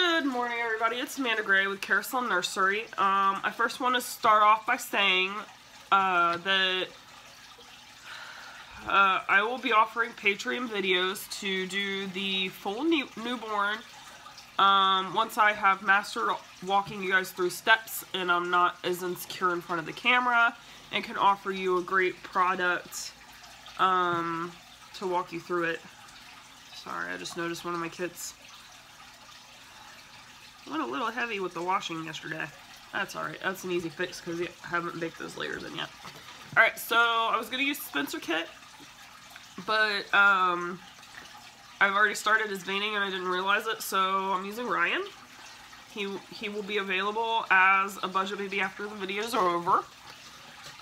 Good morning, everybody. It's Amanda Gray with Carousel Nursery. I first want to start off by saying that I will be offering Patreon videos to do the full newborn once I have mastered walking you guys through steps and I'm not as insecure in front of the camera and can offer you a great product to walk you through it. Sorry, I just noticed one of my kids went a little heavy with the washing yesterday. That's alright. That's an easy fix because I haven't baked those layers in yet. Alright, so I was going to use Spencer kit, but I've already started his veining and I didn't realize it, so I'm using Ryan. He will be available as a budget baby after the videos are over.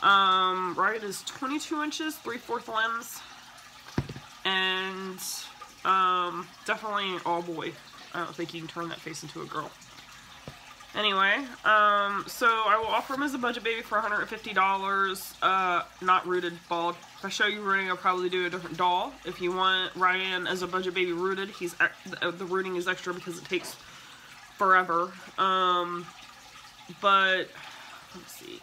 Ryan is 22 inches, 3/4 limbs, and definitely all boy. I don't think you can turn that face into a girl. Anyway, so I will offer him as a budget baby for $150, not rooted, bald. If I show you rooting, I'll probably do a different doll. If you want Ryan as a budget baby rooted, the rooting is extra because it takes forever. But, let's see.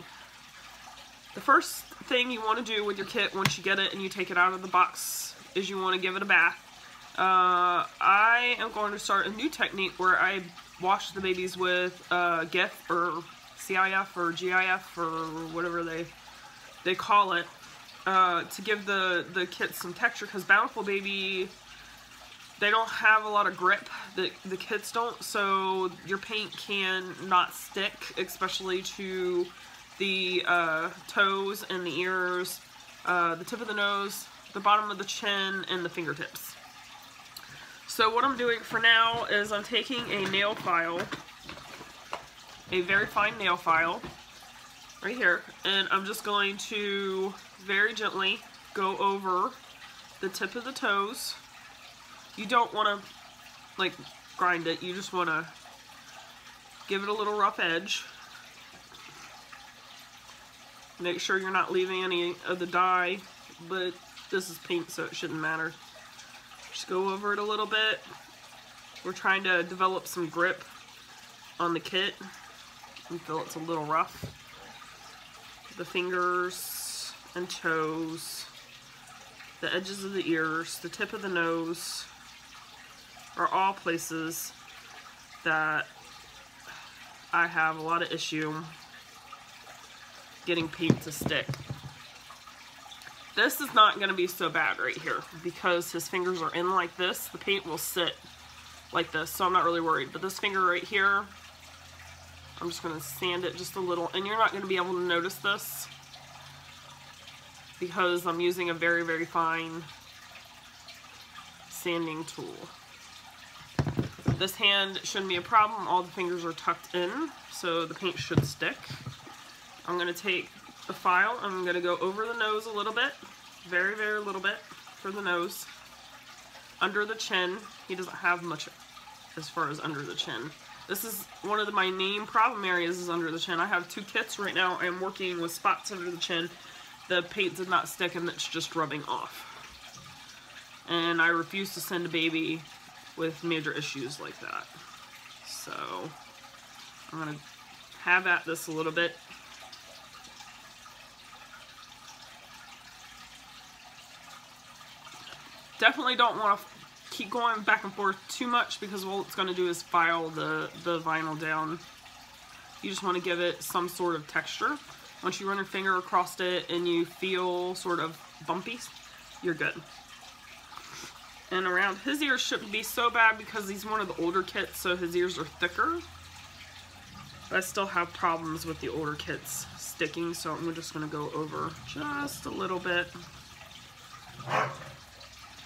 The first thing you want to do with your kit once you get it and you take it out of the box is you want to give it a bath. I am going to start a new technique where I wash the babies with GIF or CIF or GIF or whatever they call it to give the kits some texture, because Bountiful Baby, they don't have a lot of grip. The kits don't, so your paint can not stick, especially to the toes and the ears, the tip of the nose, the bottom of the chin, and the fingertips. So what I'm doing for now is I'm taking a nail file, a very fine nail file, right here, and I'm just going to very gently go over the tip of the toes. You don't want to, like, grind it. You just want to give it a little rough edge. Make sure you're not leaving any of the dye, but this is paint, so it shouldn't matter. Just go over it a little bit. We're trying to develop some grip on the kit. I feel it's a little rough. The fingers and toes, the edges of the ears, the tip of the nose are all places that I have a lot of issue getting paint to stick. This is not going to be so bad right here because his fingers are in like this. The paint will sit like this, so I'm not really worried. But this finger right here, I'm just going to sand it just a little. And you're not going to be able to notice this because I'm using a very, very fine sanding tool. This hand shouldn't be a problem. All the fingers are tucked in, so the paint should stick. I'm going to take the file, I'm going to go over the nose a little bit, very, very little bit for the nose. Under the chin, he doesn't have much as far as under the chin. This is one of my main problem areas is under the chin. I have 2 kits right now. I'm working with spots under the chin. The paint did not stick and it's just rubbing off. And I refuse to send a baby with major issues like that. So I'm going to have at this a little bit. Definitely don't want to keep going back and forth too much because all it's going to do is file the vinyl down. You just want to give it some sort of texture. Once you run your finger across it and you feel sort of bumpy, you're good. And around his ears shouldn't be so bad because he's one of the older kits, so his ears are thicker. But I still have problems with the older kits sticking, so I'm just going to go over just a little bit.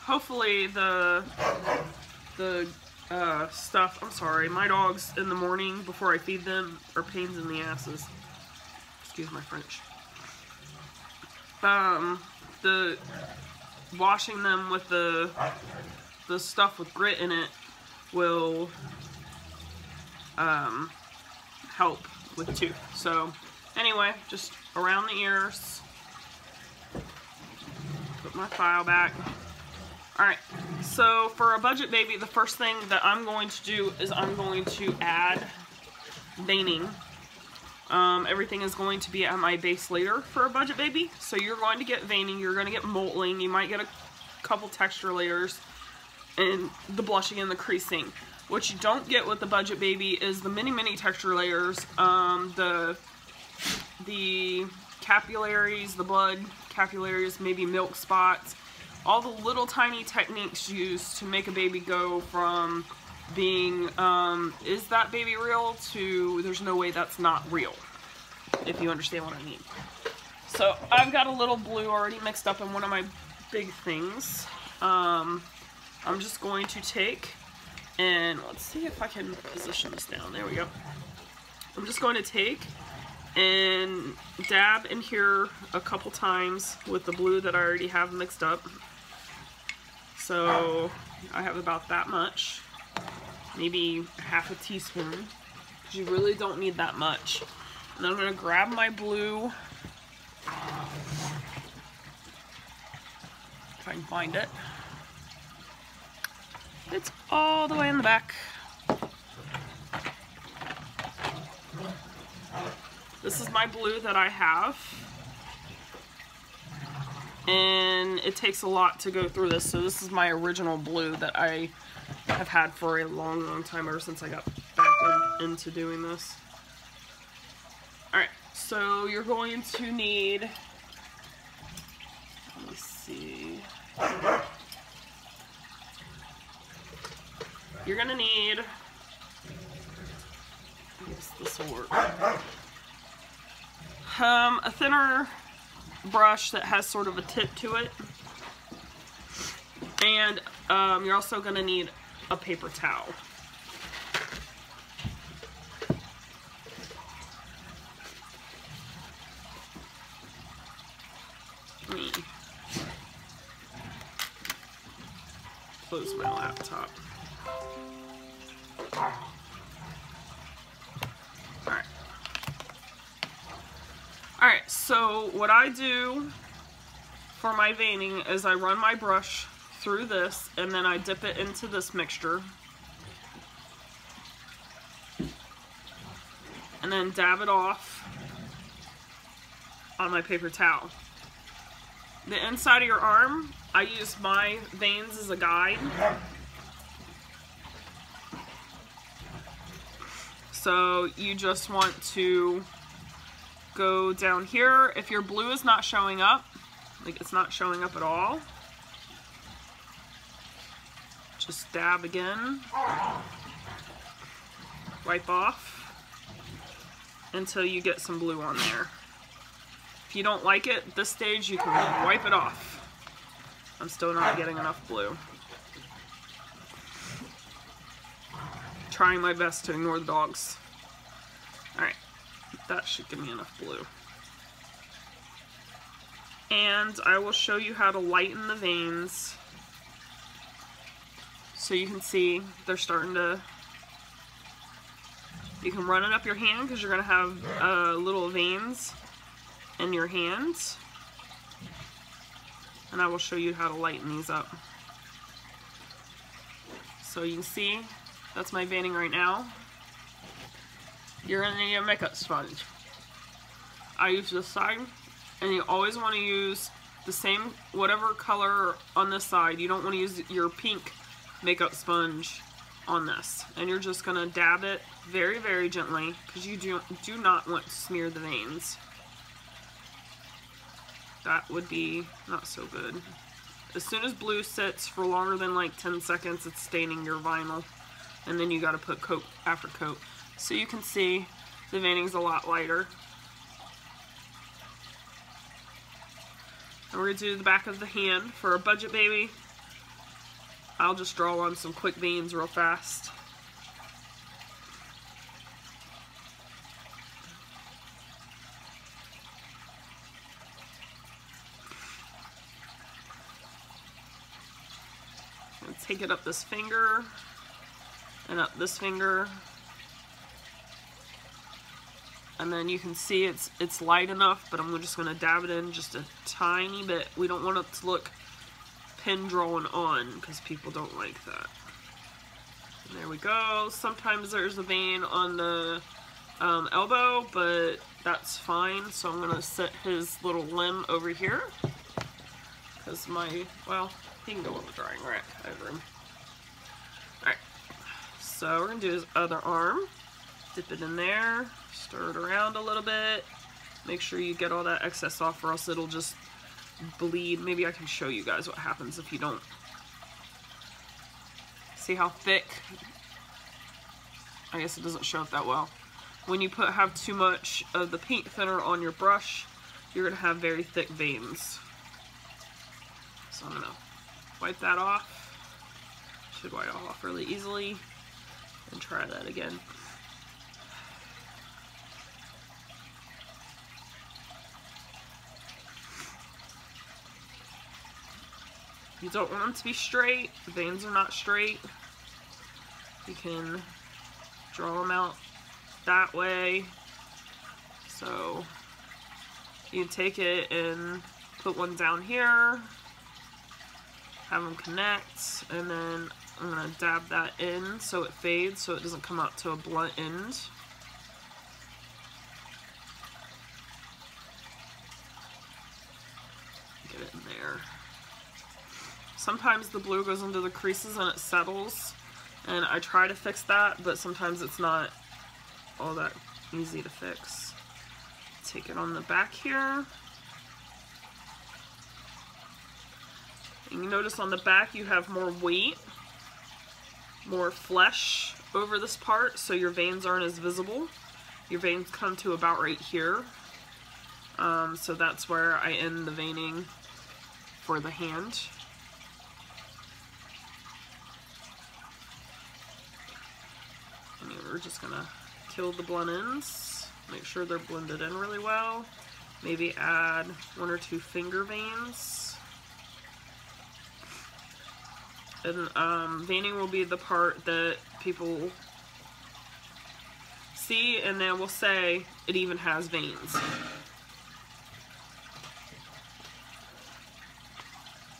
Hopefully the stuff, I'm sorry, my dogs in the morning before I feed them are pains in the asses. Excuse my French. The washing them with the stuff with grit in it will help with tooth. So anyway, just around the ears, put my file back. Alright, so for a budget baby, the first thing that I'm going to do is I'm going to add veining. Everything is going to be at my base layer for a budget baby. So you're going to get veining, you're going to get mottling, you might get a couple texture layers, and the blushing and the creasing. What you don't get with the budget baby is the mini texture layers, the capillaries, the blood capillaries, maybe milk spots, all the little tiny techniques used to make a baby go from being, is that baby real, to there's no way that's not real, if you understand what I mean. So I've got a little blue already mixed up in one of my big things. I'm just going to take, and let's see if I can position this down. There we go. I'm just going to take and dab in here a couple times with the blue that I already have mixed up. So I have about that much, maybe half a teaspoon, because you really don't need that much. And I'm going to grab my blue, if I can find it. It's all the way in the back. This is my blue that I have. And it takes a lot to go through this, so this is my original blue that I have had for a long time, ever since I got back into doing this. Alright, so you're going to need, let me see, you're going to need, I guess this will work, a thinner brush that has sort of a tip to it, and you're also going to need a paper towel. Let me close my laptop. Alright, so what I do for my veining is I run my brush through this, and then I dip it into this mixture, and then dab it off on my paper towel. The inside of your arm, I use my veins as a guide. So you just want to go down here. If your blue is not showing up, like it's not showing up at all, just dab again, wipe off until you get some blue on there. If you don't like it at this stage, you can wipe it off. I'm still not getting enough blue. Trying my best to ignore the dogs. Alright, that should give me enough blue. And I will show you how to lighten the veins. So you can see they're starting to, you can run it up your hand because you're going to have little veins in your hands. And I will show you how to lighten these up. So you can see, that's my veining right now. You're going to need a makeup sponge. I use this side, and you always want to use the same, whatever color on this side. You don't want to use your pink makeup sponge on this. And you're just going to dab it very, very gently, because you do not want to smear the veins. That would be not so good. As soon as blue sits for longer than like 10 seconds, it's staining your vinyl. And then you got to put coat after coat. So you can see the veining's a lot lighter. And we're going to do the back of the hand. For a budget baby, I'll just draw on some quick veins real fast. And take it up this finger and up this finger. And then you can see it's light enough, but I'm just going to dab it in just a tiny bit. We don't want it to look pin drawn on because people don't like that. And there we go. Sometimes there's a vein on the elbow, but that's fine. So I'm gonna set his little limb over here because well, he can go on the drying rack. I have room. Alright, so we're gonna do his other arm. Dip it in there, stir it around a little bit. Make sure you get all that excess off or else it'll just bleed. Maybe I can show you guys what happens if you don't. See how thick? I guess it doesn't show up that well. When you have too much of the paint thinner on your brush, you're gonna have very thick veins. So I'm gonna wipe that off. Should wipe it off really easily. And try that again. You don't want them to be straight. The veins are not straight. You can draw them out that way. So you can take it and put one down here, have them connect, and then I'm going to dab that in so it fades so it doesn't come out to a blunt end. Get it in there. Sometimes the blue goes into the creases and it settles, and I try to fix that, but sometimes it's not all that easy to fix. Take it on the back here. And you notice on the back you have more weight, more flesh over this part, so your veins aren't as visible. Your veins come to about right here. So that's where I end the veining for the hand. And we're just gonna kill the blunt ends, make sure they're blended in really well. Maybe add 1 or 2 finger veins. And veining will be the part that people see and then will say it even has veins.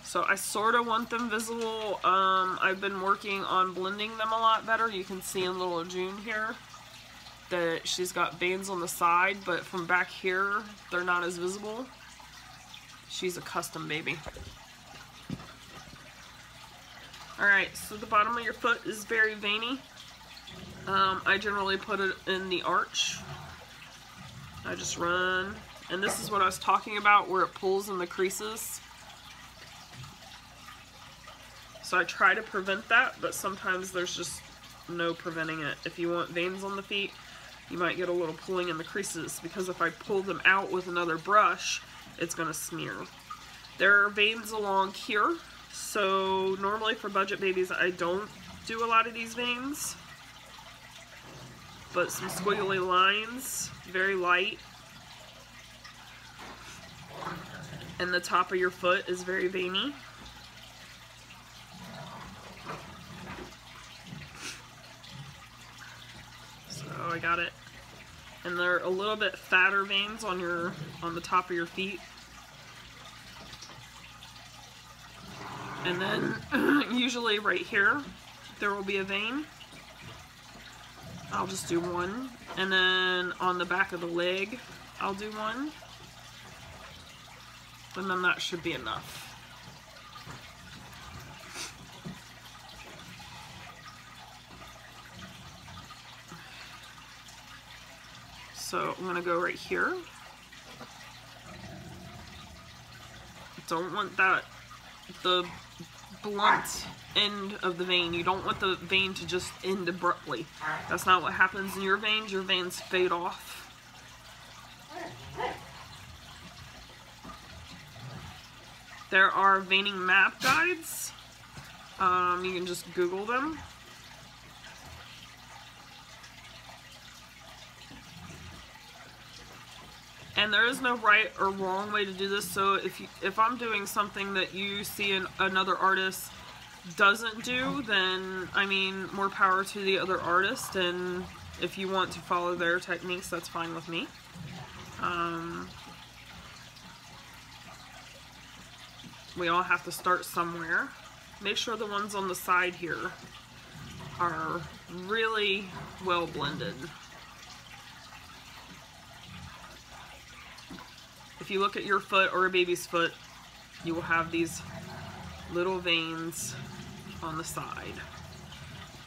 So I sort of want them visible. I've been working on blending them a lot better. You can see in little June here that she's got veins on the side, but from back here, they're not as visible. She's a custom baby. Alright, so the bottom of your foot is very veiny. I generally put it in the arch. I just run, and this is what I was talking about where it pulls in the creases. So I try to prevent that, but sometimes there's just no preventing it. If you want veins on the feet, you might get a little pulling in the creases, because if I pull them out with another brush, it's going to smear. There are veins along here, so normally for budget babies I don't do a lot of these veins. But some squiggly lines, very light. And the top of your foot is very veiny. I got it. And they're a little bit fatter veins on the top of your feet. And then usually right here there will be a vein. I'll just do one. And then on the back of the leg I'll do one. And then that should be enough. So I'm going to go right here. Don't want the blunt end of the vein. You don't want the vein to just end abruptly. That's not what happens in your veins. Your veins fade off. There are veining map guides. You can just Google them. And there is no right or wrong way to do this, so if I'm doing something that you see another artist doesn't do, then, I mean, more power to the other artist, and if you want to follow their techniques, that's fine with me. we all have to start somewhere. Make sure the ones on the side here are really well blended. If you look at your foot or a baby's foot, you will have these little veins on the side.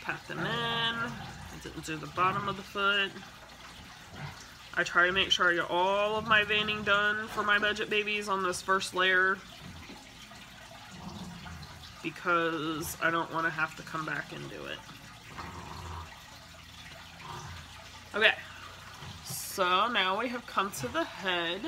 Pat them in. I didn't do the bottom of the foot. I try to make sure I get all of my veining done for my budget babies on this first layer, because I don't want to have to come back and do it. Okay, so now we have come to the head.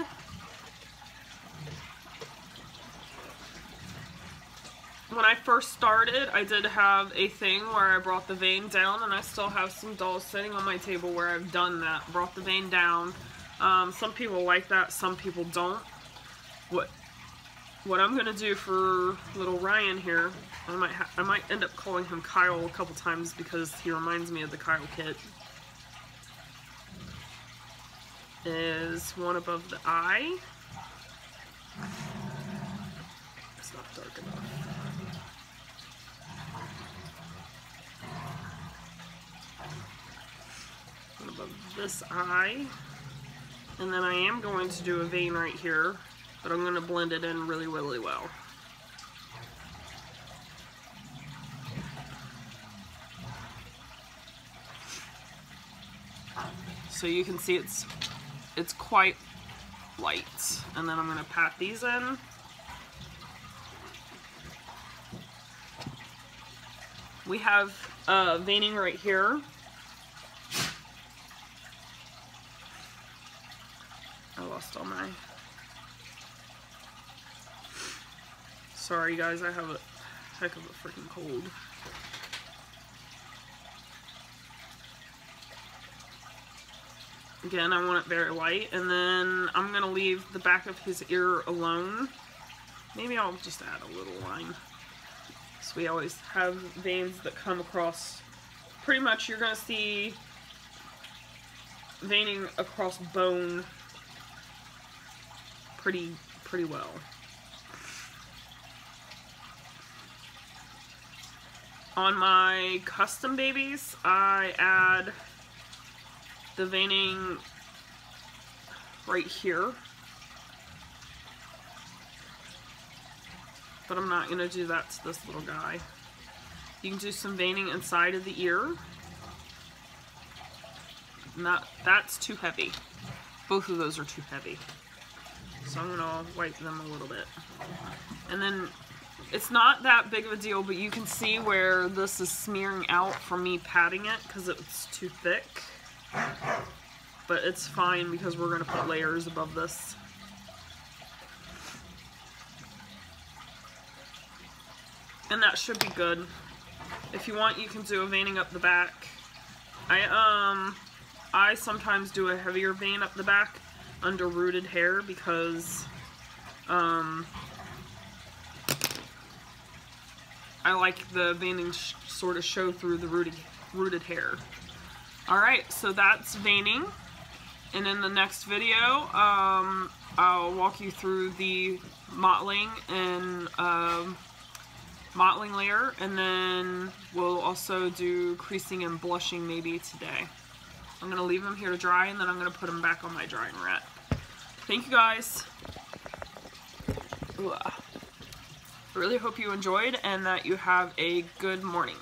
When I first started, I did have a thing where I brought the vein down, and I still have some dolls sitting on my table where I've done that, brought the vein down. Some people like that, some people don't. What I'm gonna do for little Ryan here, I might end up calling him Kyle a couple times because he reminds me of the Kyle kit, is one above the eye. It's not dark enough. Above this eye, and then I am going to do a vein right here, but I'm going to blend it in really, really well. So you can see it's quite light, and then I'm going to pat these in. We have veining right here. I lost all my... Sorry guys, I have a heck of a freaking cold. Again, I want it very light, and then I'm going to leave the back of his ear alone. Maybe I'll just add a little line. So we always have veins that come across. Pretty much you're going to see veining across bone pretty well. On my custom babies, I add the veining right here, but I'm not going to do that to this little guy. You can do some veining inside of the ear. That's too heavy. Both of those are too heavy. So I'm going to wipe them a little bit. And then it's not that big of a deal, but you can see where this is smearing out from me patting it because it's too thick. But it's fine because we're going to put layers above this. And that should be good. If you want, you can do a veining up the back. I sometimes do a heavier vein up the back under rooted hair because I like the veining sort of show through the rooted hair. Alright, so that's veining, and in the next video I'll walk you through the mottling and mottling layer, and then we'll also do creasing and blushing maybe today. I'm going to leave them here to dry, and then I'm going to put them back on my drying rack. Thank you guys. Ooh. I really hope you enjoyed and that you have a good morning.